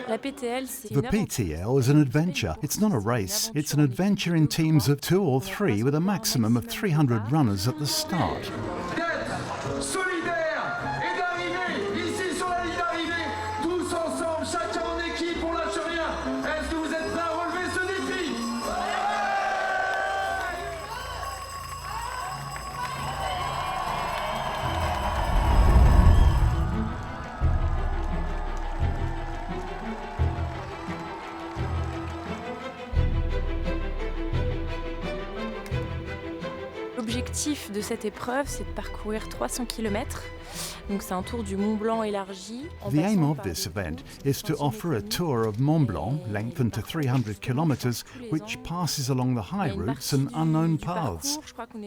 La PTL, c'est The PTL is an adventure. It's not a race. It's an adventure in teams of 2 or 3 with a maximum of 300 runners at the start. L'objectif de cette épreuve, c'est de parcourir 300 km. Donc c'est un tour du Mont-Blanc élargi. The aim of this event is to offer a tour of Mont-Blanc, lengthened to 300 kilometres, which passes along the high routes and unknown paths.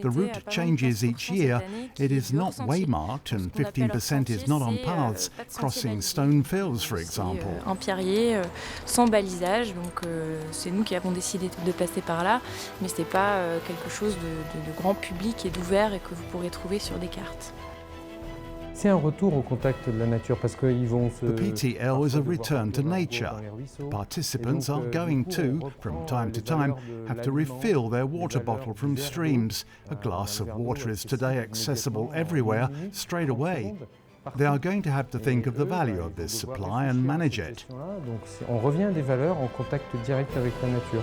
The route changes each year. It is not waymarked and 15% is not on paths, crossing stone fields, for example. Un pierrier sans balisage, donc c'est nous qui avons décidé de passer par là, mais c'est pas quelque chose de grand public et d'ouvert et que vous pourrez trouver sur des cartes. C'est un retour au contact de la nature parce qu'ils vont se... The PTL is a return to nature. Participants are going to, from time to time, have to refill their water bottle from streams. A glass of water is today accessible everywhere, straight away. They are going to have to think of the value of this supply and manage it. Donc on revient à des valeurs en contact direct avec la nature.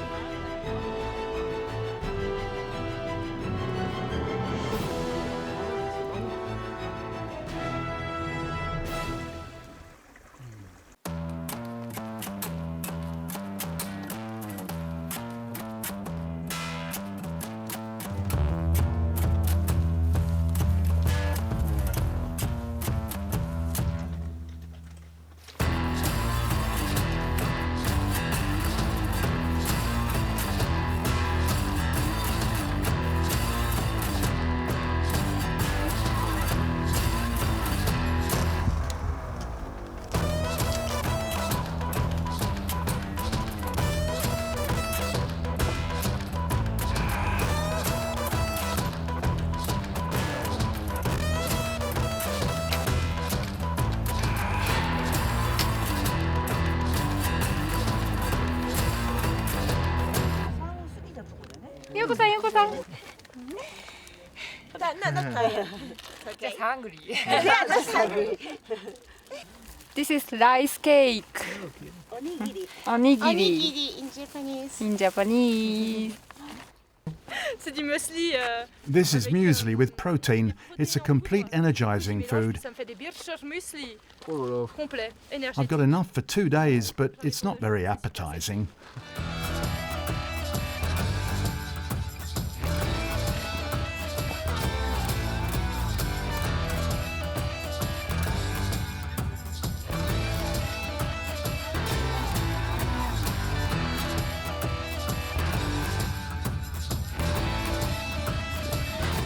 Just hungry. This is rice cake. Onigiri. In Japanese. C'est du muesli. This is muesli with protein. It's a complete energizing food. Ça me fait des birchers muesli. Complet, énergétique. I've got enough for 2 days, but it's not very appetizing.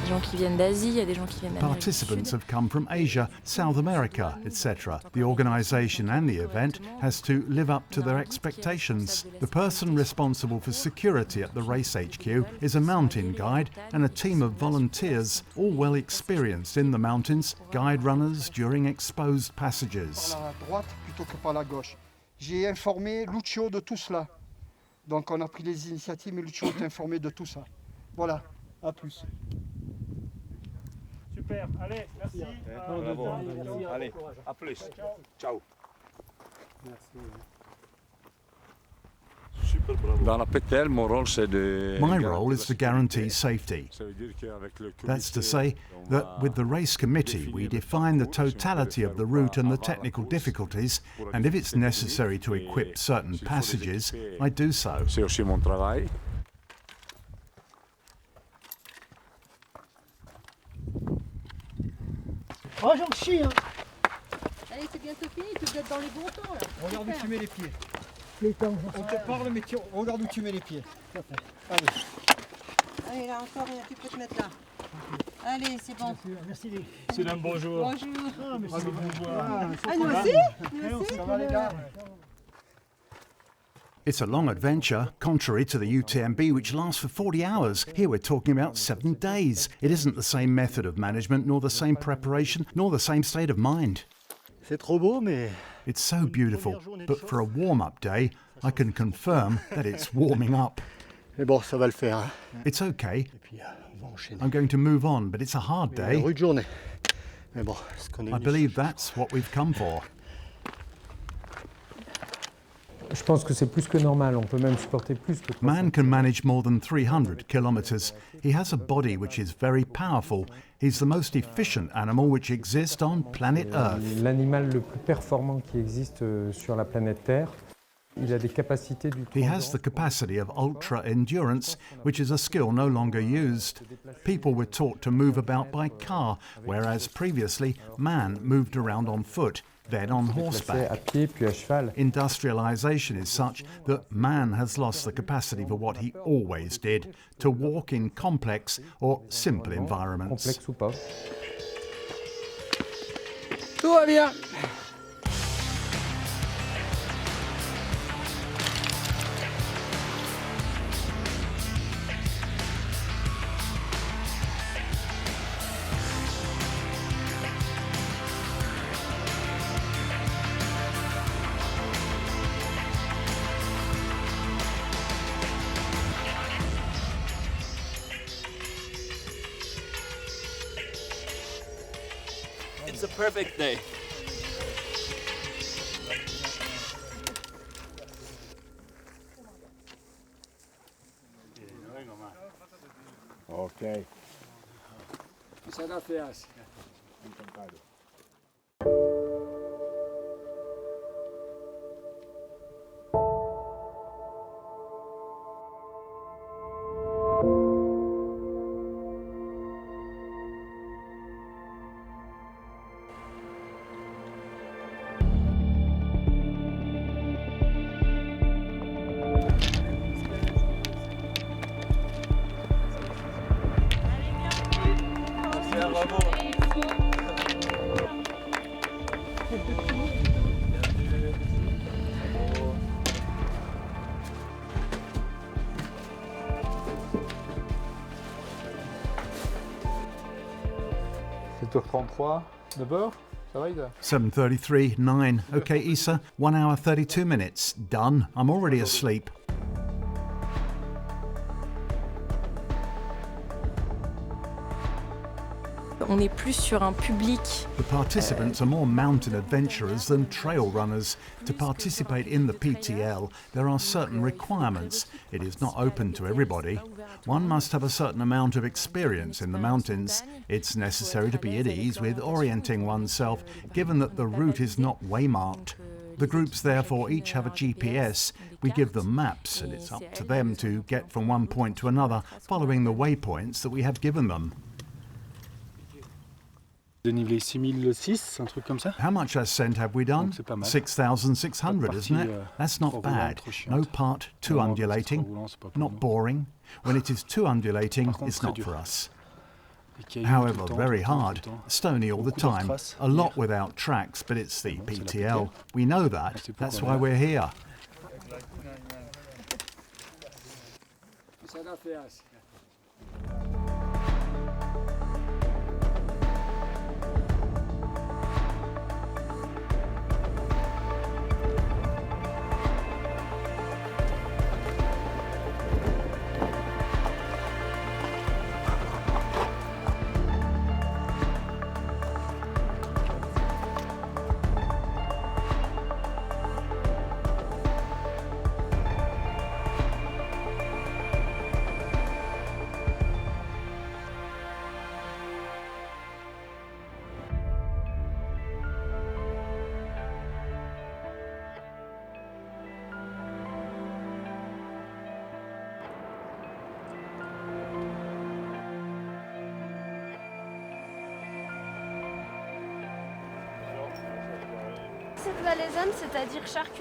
Des gens qui viennent d'Asie, il y a des gens qui viennent d'Amérique du Participants Sud. have come from Asia, South America, etc. The organisation and the event has to live up to their expectations. The person responsible for security at the race HQ is a mountain guide and a team of volunteers, all well experienced in the mountains, guide runners during exposed passages. Par la droite plutôt que par la gauche. J'ai informé Lucio de tout cela. Donc on a pris les initiatives, mais Lucio est informé de tout ça. Voilà, à plus. Super, allez, merci. Bravo. Allez, à plus. Ciao. Super bravo. Dans la PTL, mon rôle c'est de... My role is to guarantee safety. That's to say that with the race committee we define the totality of the route and the technical difficulties, and if it's necessary to equip certain passages, I do so. C'est aussi mon travail. Oh, j'en chie, hein. Allez, c'est bientôt fini, tu dois être dans les bons temps là. Regarde où tu mets les pieds. On te parle, mais regarde où tu mets les pieds. Allez. Allez, là encore, tu peux te mettre là. Allez, c'est bon. Merci. C'est un bonjour. Bonjour. Ah, nous aussi. Nous aussi. Ça va les gars. It's a long adventure, contrary to the UTMB, which lasts for 40 hours. Here we're talking about 7 days. It isn't the same method of management, nor the same preparation, nor the same state of mind. C'est trop beau, mais... It's so beautiful, but for a warm-up day, I can confirm that it's warming up. Mais bon, ça va le faire. Hein. It's okay. Et puis, on va enchaîner. I'm going to move on, but it's a hard day. Rude journée. Mais bon, ce qu'on est I believe that's what we've come for. Je pense que c'est plus que normal, on peut même supporter plus que 300. Man can manage more than 300 kilometers. He has a body which is very powerful. He's the most efficient animal which exists on planet Earth. L'animal le plus performant qui existe sur la planète Terre. Il a des capacités du He has the capacity of ultra-endurance, which is a skill no longer used. People were taught to move about by car, whereas previously man moved around on foot, then on à horseback. pied puis à cheval. Industrialization is such that man has lost the capacity for what he always did, to walk in complex or simple environments. Complexe ou pas. Tout va bien. It's a perfect day. Ok. Muchas gracias. C'est 7h33, 9h, ça va Isa? 7:33, 9. Okay, Issa, 1 hour 32 minutes. Done. I'm already asleep. On est plus sur un public. The participants are more mountain adventurers than trail runners. To participate in the PTL, there are certain requirements. It is not open to everybody. One must have a certain amount of experience in the mountains. It's necessary to be at ease with orienting oneself, given that the route is not waymarked. The groups therefore each have a GPS. We give them maps, and it's up to them to get from one point to another, following the waypoints that we have given them. Dénivelé 6006, un truc comme ça. How much ascent have we done? 6,600, isn't it? That's not bad. No part too undulating, not boring. When it is too undulating, it's not for us. However, very hard, stony all the time, a lot without tracks, but it's the PTL. We know that, that's why we're here. Muchas gracias.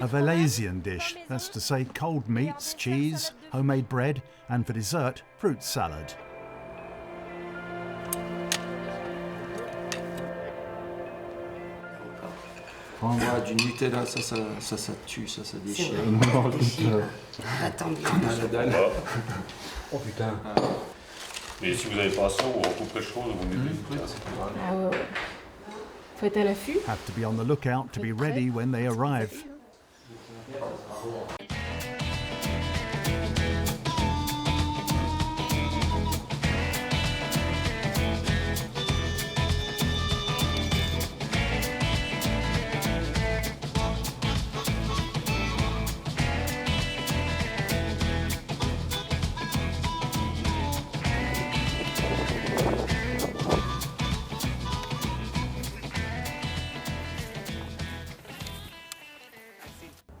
A Valasian dish, that's to say cold meats, cheese, homemade bread, and for dessert, fruit salad. On voit du Nutella, ça tue, ça déchire. Attends, On a la dalle. Oh putain. Mais si vous n'avez pas ça, ou on couperait chose, vous mettez. Ah ouais. Faut être à l'affût. Have to be on the lookout to be ready when they arrive.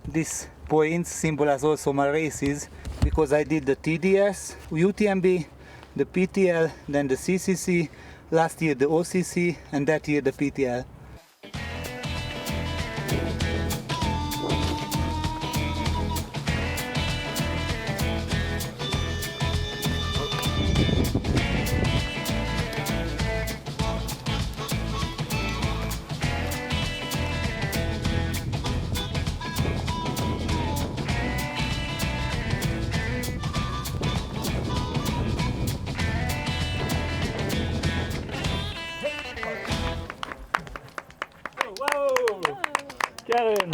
These points symbolize also my races because I did the TDS, UTMB, the PTL, then the CCC, last year the OCC, and that year the PTL. Karen,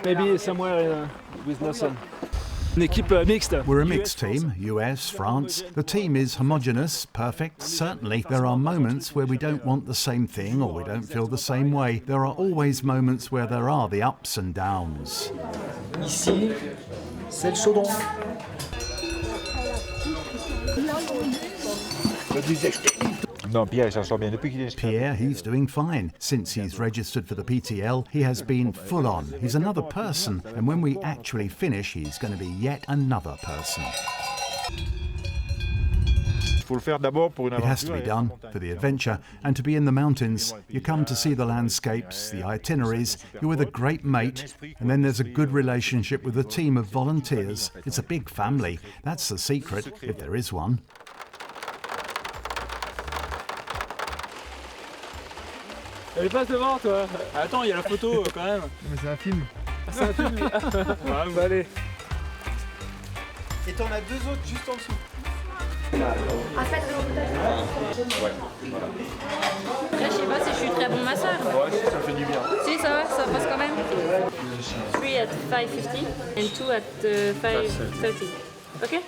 maybe somewhere with Nelson. Une équipe mixte. We're a mixed team, US, France. The team is homogeneous, perfect. Certainly, there are moments where we don't want the same thing or we don't feel the same way. There are always moments where there are the ups and downs. Ici, c'est le chaudron. Non, Pierre, il s'en sort bien depuis qu'il est... Pierre, he's doing fine. Since he's registered for the PTL, he has been full on. He's another person, and when we actually finish, he's going to be yet another person. Faut le faire d'abord pour une It has to be done for the adventure and to be in the mountains. You come to see the landscapes, the itineraries, you're with a great mate, and then there's a good relationship with a team of volunteers. It's a big family. That's the secret, if there is one. Elle passe devant, toi. Attends, il y a la photo quand même. Mais c'est un film. C'est un film. Ouais, bah allez. Et t'en as deux autres juste en dessous. Après, je sais pas si je suis très bon masseur. Ouais, ça fait du bien. Si, ça passe quand même. 3 at 5:50 and 2 at 5:30. Ok?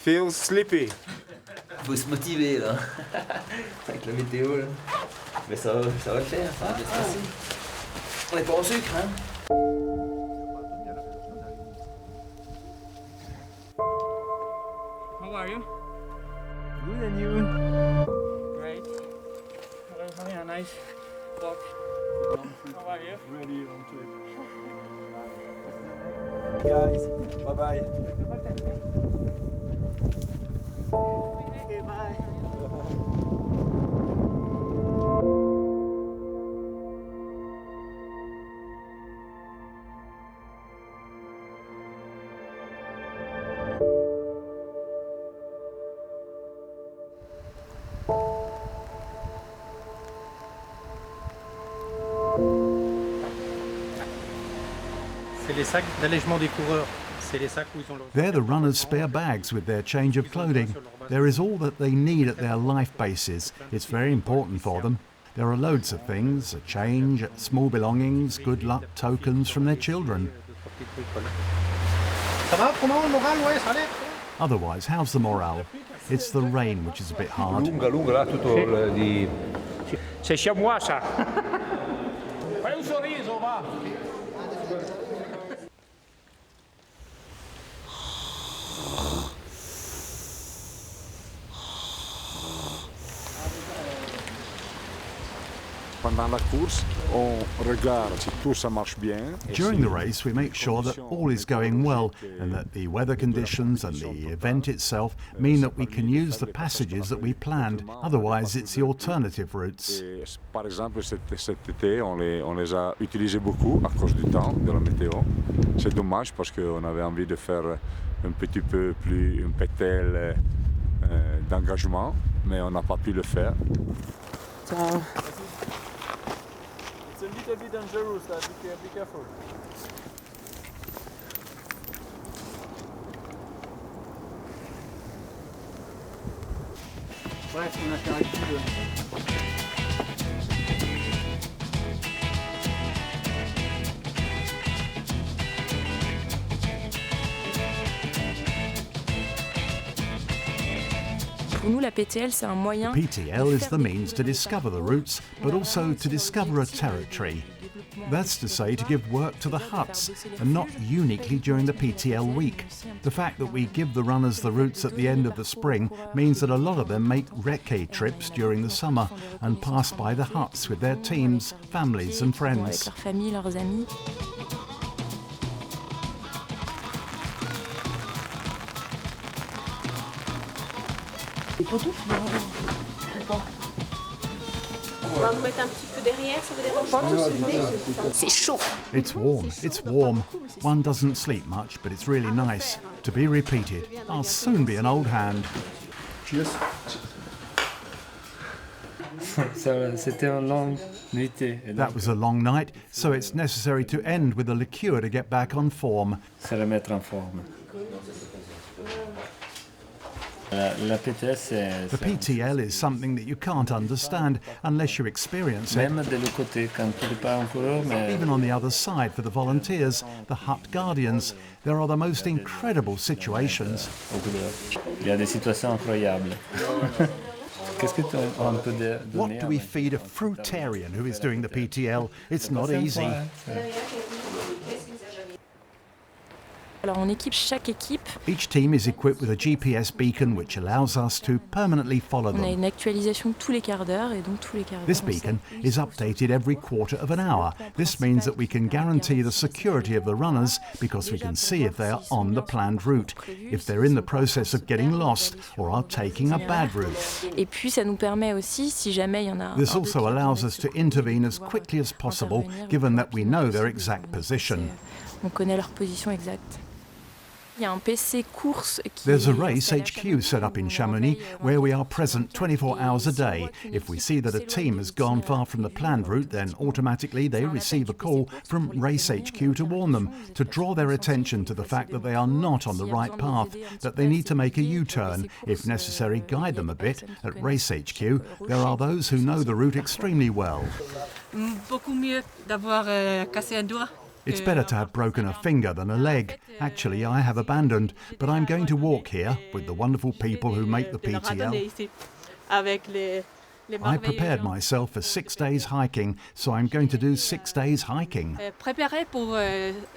Feels sleepy. Faut se motiver là. Avec la météo là. Mais ça va le faire, ça va bien se passer. On n'est pas au sucre hein. How are you? Good, and you? Great. Having a nice walk. How are you? Really on to it. Guys, bye bye. Okay, bye. C'est les sacs d'allègement des coureurs. C'est les sacs où ils ont leur... They're the runners' spare bags with their change of clothing. There is all that they need at their life bases. It's very important for them. There are loads of things, a change, small belongings, good luck tokens from their children. Ça va, comment le moral? Ouais, ça allait. Otherwise, how's the morale? It's the rain which is a bit hard. Lunga là, tutto di... C'est chez moi ça. Fai un sorriso, va. pendant la course, on regarde si tout ça marche bien. During the race, we make sure that all is going well and that the weather conditions and the event itself mean that we can use the passages that we planned. Otherwise, it's the alternative routes. Par exemple, cet été, on les a utilisés beaucoup à cause du temps, de la météo. C'est dommage parce qu'on avait envie de faire un petit peu plus un PTL d'engagement, mais on n'a pas pu le faire. Ciao. It's a little bit dangerous, be careful. Bref, on a fait un cul. Pour nous, la PTL, c'est un moyen. PTL is the means to discover the routes, but also to discover a territory. That's to say, to give work to the huts, and not uniquely during the PTL week. The fact that we give the runners the routes at the end of the spring means that a lot of them make recce trips during the summer and pass by the huts with their teams, families and friends. Avec leurs familles, leurs amis. Les poteaux, on va vous mettre un petit peu derrière, ça vous dérange pas? C'est chaud. It's warm. One doesn't sleep much, but it's really nice. To be repeated. I'll soon be an old hand. Cheers. C'était une longue nuitée. That was a long night, so it's necessary to end with a liqueur to get back on form. Se remettre en forme. La PTL, the PTL is something that you can't understand unless you experience it. Même de l'autre côté, quand tu n'es pas un coureur, mais even on the other side, for the volunteers, the hut guardians, there are the most incredible situations. Il y a des situations incroyables. Qu'est-ce que on peut donner? What do we feed a fruitarian who is doing the PTL? It's not easy. Alors on équipe chaque équipe. Each team is equipped with a GPS beacon which allows us to permanently follow them. On a une actualisation tous les quarts d'heure et donc tous les quarts d'heure. This beacon is updated every quarter of an hour. This means that we can guarantee the security of the runners because we can see if they are on the planned route, if they're in the process of getting lost or are taking a bad route. Et puis ça nous permet aussi, si jamais il y en a. This also allows us to intervene as quickly as possible, given that we know their exact position. On connaît leur position exacte. Il y a un PC course qui There's a race HQ set up in Chamonix where we are present 24 hours a day. If we see that a team has gone far from the planned route, then automatically they receive a call from Race HQ to warn them, to draw their attention to the fact that they are not on the right path, that they need to make a U-turn, if necessary guide them a bit. At Race HQ, there are those who know the route extremely well. Beaucoup mieux d'avoir cassé un doigt. It's better to have broken a finger than a leg. Actually, I have abandoned, but I'm going to walk here with the wonderful people who make the PTL. I prepared myself for 6 days hiking, so I'm going to do 6 days hiking. Préparé pour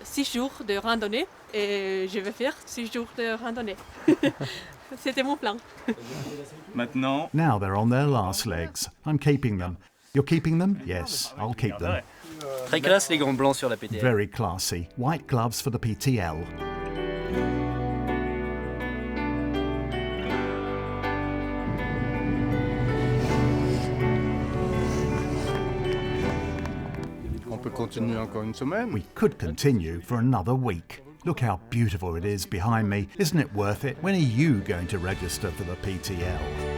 6 jours de randonnée et je vais faire 6 jours de randonnée. C'était mon plan. Maintenant. Now they're on their last legs. I'm keeping them. You're keeping them? Yes, I'll keep them. Très classe les gants blancs sur la PTL. Very classy. White gloves for the PTL. On peut continuer encore une semaine. We could continue for another week. Look how beautiful it is behind me. Isn't it worth it? When are you going to register for the PTL?